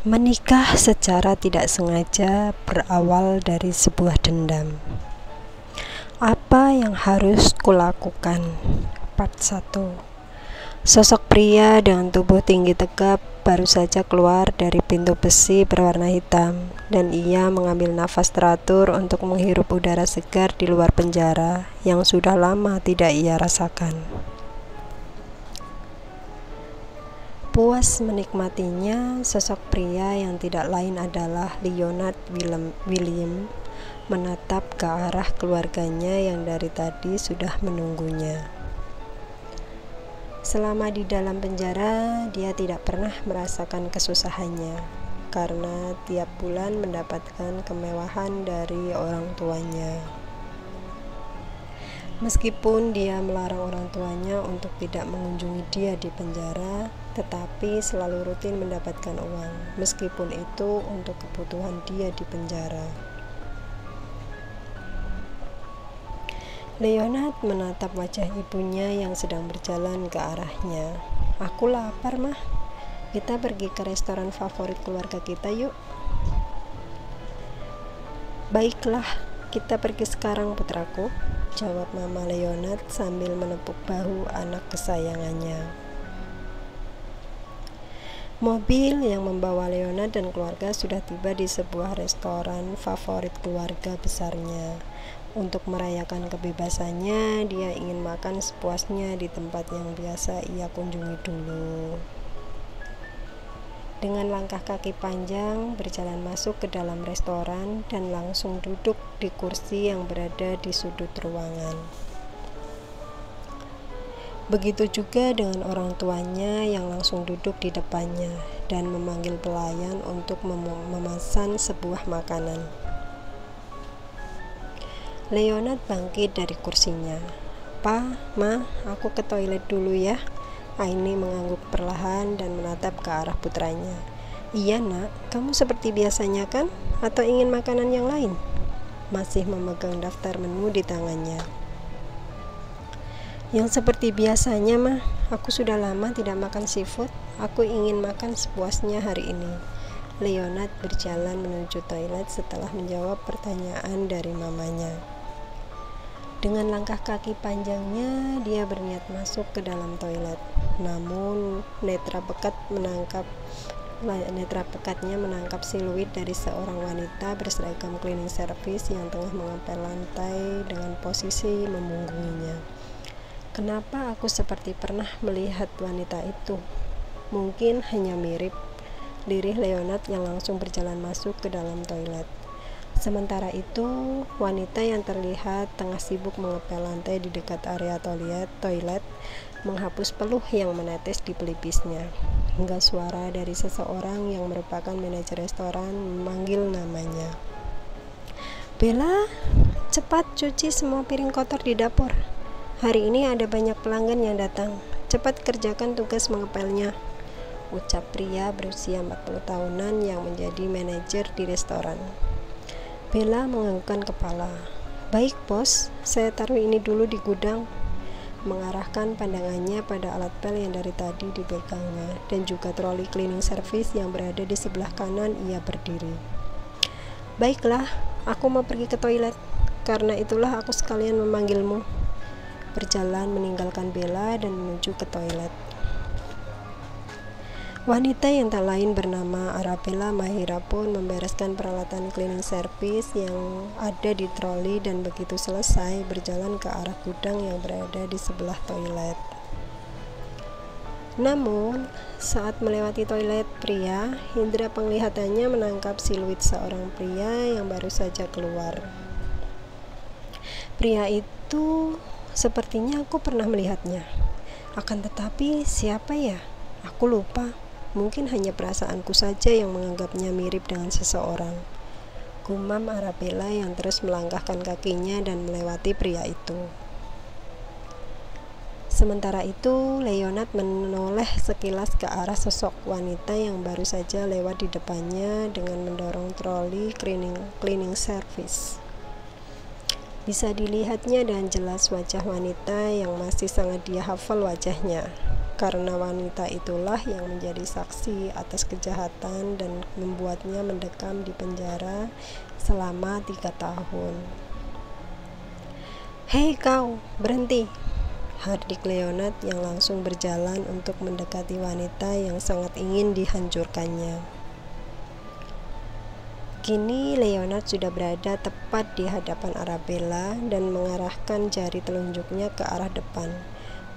Menikah secara tidak sengaja berawal dari sebuah dendam. Apa yang harus kulakukan? Part 1. Sosok pria dengan tubuh tinggi tegap baru saja keluar dari pintu besi berwarna hitam, dan ia mengambil nafas teratur untuk menghirup udara segar di luar penjara yang sudah lama tidak ia rasakan. Puas menikmatinya, sosok pria yang tidak lain adalah Leonard William menatap ke arah keluarganya yang dari tadi sudah menunggunya. Selama di dalam penjara, dia tidak pernah merasakan kesusahannya karena tiap bulan mendapatkan kemewahan dari orang tuanya. Meskipun dia melarang orang tuanya untuk tidak mengunjungi dia di penjara, tetapi selalu rutin mendapatkan uang, meskipun itu untuk kebutuhan dia di penjara. Leonard menatap wajah ibunya yang sedang berjalan ke arahnya. "Aku lapar, Mah. Kita pergi ke restoran favorit keluarga kita yuk." "Baiklah, kita pergi sekarang, putraku," jawab Mama Leonard sambil menepuk bahu anak kesayangannya. Mobil yang membawa Leonard dan keluarga sudah tiba di sebuah restoran favorit keluarga besarnya. Untuk merayakan kebebasannya, dia ingin makan sepuasnya di tempat yang biasa ia kunjungi dulu. Dengan langkah kaki panjang, berjalan masuk ke dalam restoran dan langsung duduk di kursi yang berada di sudut ruangan. Begitu juga dengan orang tuanya yang langsung duduk di depannya dan memanggil pelayan untuk memesan sebuah makanan. Leonard bangkit dari kursinya. "Pa, Ma, aku ke toilet dulu ya." Aini mengangguk perlahan dan menatap ke arah putranya. "Iya, Nak, kamu seperti biasanya kan? Atau ingin makanan yang lain?" Masih memegang daftar menu di tangannya. "Yang seperti biasanya, Mah. Aku sudah lama tidak makan seafood. Aku ingin makan sepuasnya hari ini." Leonard berjalan menuju toilet setelah menjawab pertanyaan dari mamanya. Dengan langkah kaki panjangnya, dia berniat masuk ke dalam toilet. Namun, netra pekatnya menangkap siluet dari seorang wanita berseragam cleaning service yang tengah mengepel lantai dengan posisi memunggunginya. "Kenapa aku seperti pernah melihat wanita itu? Mungkin hanya mirip," lirih Leonard yang langsung berjalan masuk ke dalam toilet. Sementara itu, wanita yang terlihat tengah sibuk mengepel lantai di dekat area toilet menghapus peluh yang menetes di pelipisnya, hingga suara dari seseorang yang merupakan manajer restoran memanggil namanya. "Bella, cepat cuci semua piring kotor di dapur. Hari ini ada banyak pelanggan yang datang. Cepat kerjakan tugas mengepelnya," ucap pria berusia 40 tahunan yang menjadi manajer di restoran. Bella menganggukkan kepala. "Baik, Bos, saya taruh ini dulu di gudang," mengarahkan pandangannya pada alat pel yang dari tadi dipegangnya dan juga troli cleaning service yang berada di sebelah kanan ia berdiri. "Baiklah, aku mau pergi ke toilet. Karena itulah aku sekalian memanggilmu." Berjalan meninggalkan Bella dan menuju ke toilet. Wanita yang tak lain bernama Arabella Mahira pun membereskan peralatan cleaning service yang ada di troli dan begitu selesai berjalan ke arah gudang yang berada di sebelah toilet. Namun, saat melewati toilet pria, indera penglihatannya menangkap siluet seorang pria yang baru saja keluar. Pria itu sepertinya aku pernah melihatnya. Akan tetapi siapa ya? Aku lupa. Mungkin hanya perasaanku saja yang menganggapnya mirip dengan seseorang, gumam Arabella yang terus melangkahkan kakinya dan melewati pria itu. Sementara itu, Leonard menoleh sekilas ke arah sosok wanita yang baru saja lewat di depannya dengan mendorong troli cleaning service. Bisa dilihatnya dengan jelas wajah wanita yang masih sangat dia hafal wajahnya, karena wanita itulah yang menjadi saksi atas kejahatan dan membuatnya mendekam di penjara selama 3 tahun. "Hei kau, berhenti!" Hardik Leonard yang langsung berjalan untuk mendekati wanita yang sangat ingin dihancurkannya. Kini Leonard sudah berada tepat di hadapan Arabella dan mengarahkan jari telunjuknya ke arah depan.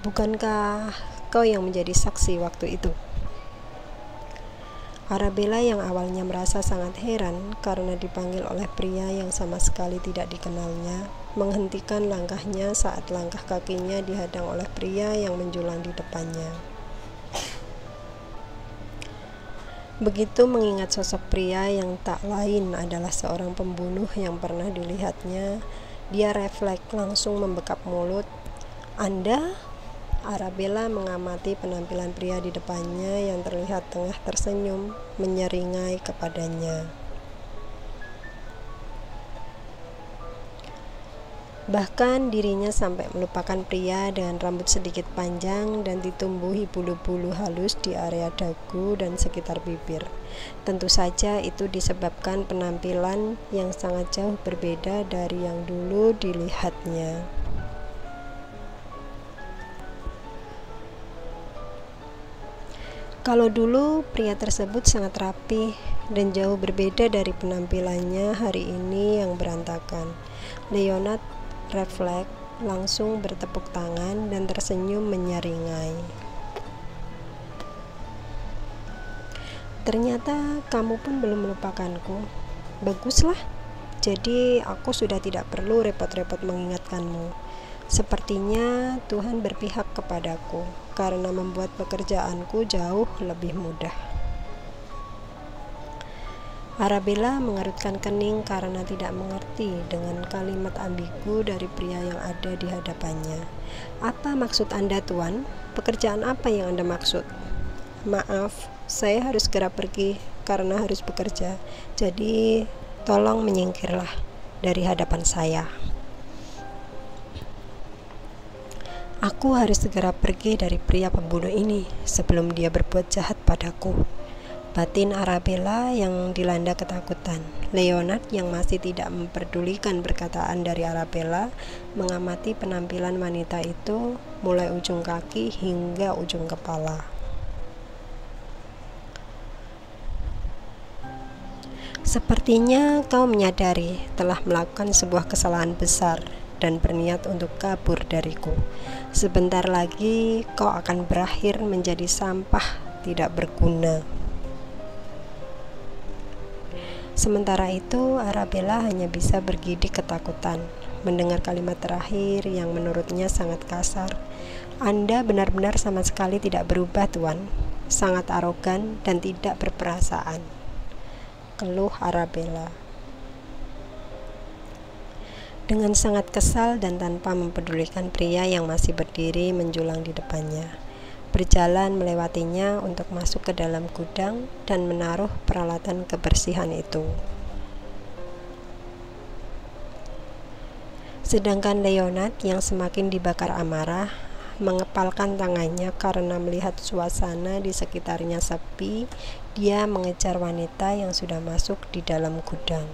"Bukankah kau yang menjadi saksi waktu itu?" Arabella yang awalnya merasa sangat heran karena dipanggil oleh pria yang sama sekali tidak dikenalnya, menghentikan langkahnya saat langkah kakinya dihadang oleh pria yang menjulang di depannya. Begitu mengingat sosok pria yang tak lain adalah seorang pembunuh yang pernah dilihatnya, dia refleks langsung membekap mulut. "Anda?" Arabella mengamati penampilan pria di depannya yang terlihat tengah tersenyum, menyeringai kepadanya. Bahkan dirinya sampai melupakan pria dengan rambut sedikit panjang dan ditumbuhi bulu-bulu halus di area dagu dan sekitar bibir. Tentu saja itu disebabkan penampilan yang sangat jauh berbeda dari yang dulu dilihatnya. Kalau dulu pria tersebut sangat rapi dan jauh berbeda dari penampilannya hari ini yang berantakan, Leonard refleks langsung bertepuk tangan dan tersenyum menyeringai. "Ternyata kamu pun belum melupakanku. Baguslah, jadi aku sudah tidak perlu repot-repot mengingatkanmu. Sepertinya Tuhan berpihak kepadaku karena membuat pekerjaanku jauh lebih mudah." Arabella mengerutkan kening karena tidak mengerti dengan kalimat ambigu dari pria yang ada di hadapannya. "Apa maksud Anda, Tuan? Pekerjaan apa yang Anda maksud?" "Maaf, saya harus segera pergi karena harus bekerja. Jadi, tolong menyingkirlah dari hadapan saya." "Aku harus segera pergi dari pria pembunuh ini sebelum dia berbuat jahat padaku." Batin Arabella yang dilanda ketakutan. Leonard yang masih tidak memperdulikan perkataan dari Arabella mengamati penampilan wanita itu mulai ujung kaki hingga ujung kepala. "Sepertinya kau menyadari telah melakukan sebuah kesalahan besar dan berniat untuk kabur dariku. Sebentar lagi kau akan berakhir menjadi sampah tidak berguna." Sementara itu, Arabella hanya bisa bergidik ketakutan mendengar kalimat terakhir yang menurutnya sangat kasar. "Anda benar-benar sama sekali tidak berubah, Tuan. Sangat arogan dan tidak berperasaan," keluh Arabella. Dengan sangat kesal dan tanpa mempedulikan pria yang masih berdiri menjulang di depannya, berjalan melewatinya untuk masuk ke dalam gudang dan menaruh peralatan kebersihan itu. Sedangkan Leonard yang semakin dibakar amarah, mengepalkan tangannya karena melihat suasana di sekitarnya sepi, dia mengejar wanita yang sudah masuk di dalam gudang.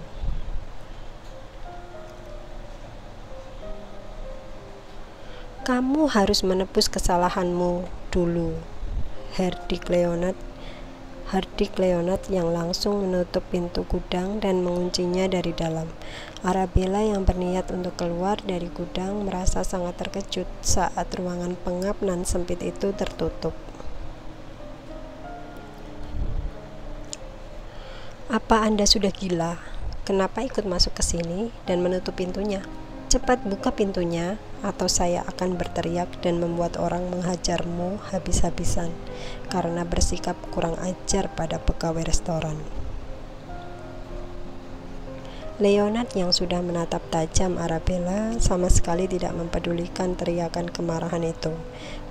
"Kamu harus menebus kesalahanmu dulu," Hardik Leonard yang langsung menutup pintu gudang dan menguncinya dari dalam. Arabella yang berniat untuk keluar dari gudang merasa sangat terkejut saat ruangan pengap nan sempit itu tertutup. "Apa Anda sudah gila? Kenapa ikut masuk ke sini dan menutup pintunya? Cepat buka pintunya, atau saya akan berteriak dan membuat orang menghajarmu habis-habisan karena bersikap kurang ajar pada pegawai restoran." Leonard yang sudah menatap tajam Arabella sama sekali tidak mempedulikan teriakan kemarahan itu,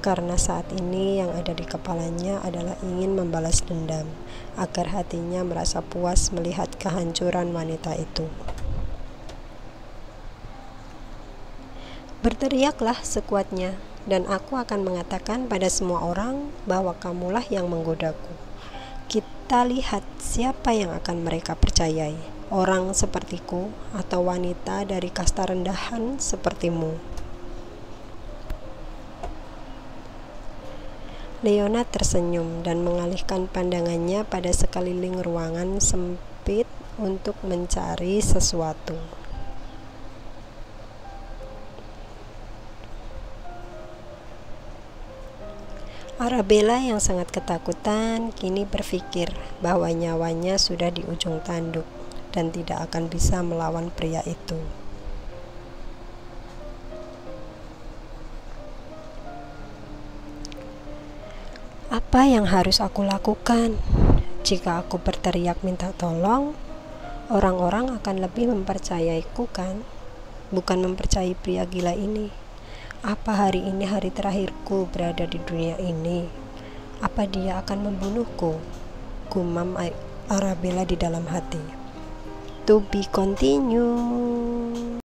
karena saat ini yang ada di kepalanya adalah ingin membalas dendam, agar hatinya merasa puas melihat kehancuran wanita itu. Berteriaklah sekuatnya, dan aku akan mengatakan pada semua orang bahwa kamulah yang menggodaku. Kita lihat siapa yang akan mereka percayai, orang sepertiku atau wanita dari kasta rendahan sepertimu. Leona tersenyum dan mengalihkan pandangannya pada sekeliling ruangan sempit untuk mencari sesuatu. Arabella yang sangat ketakutan kini berpikir bahwa nyawanya sudah di ujung tanduk dan tidak akan bisa melawan pria itu. Apa yang harus aku lakukan? Jika aku berteriak minta tolong, orang-orang akan lebih mempercayaiku kan? Bukan mempercayai pria gila ini. Apa hari ini hari terakhirku berada di dunia ini? Apa dia akan membunuhku? Gumam Arabella di dalam hati. To be continued.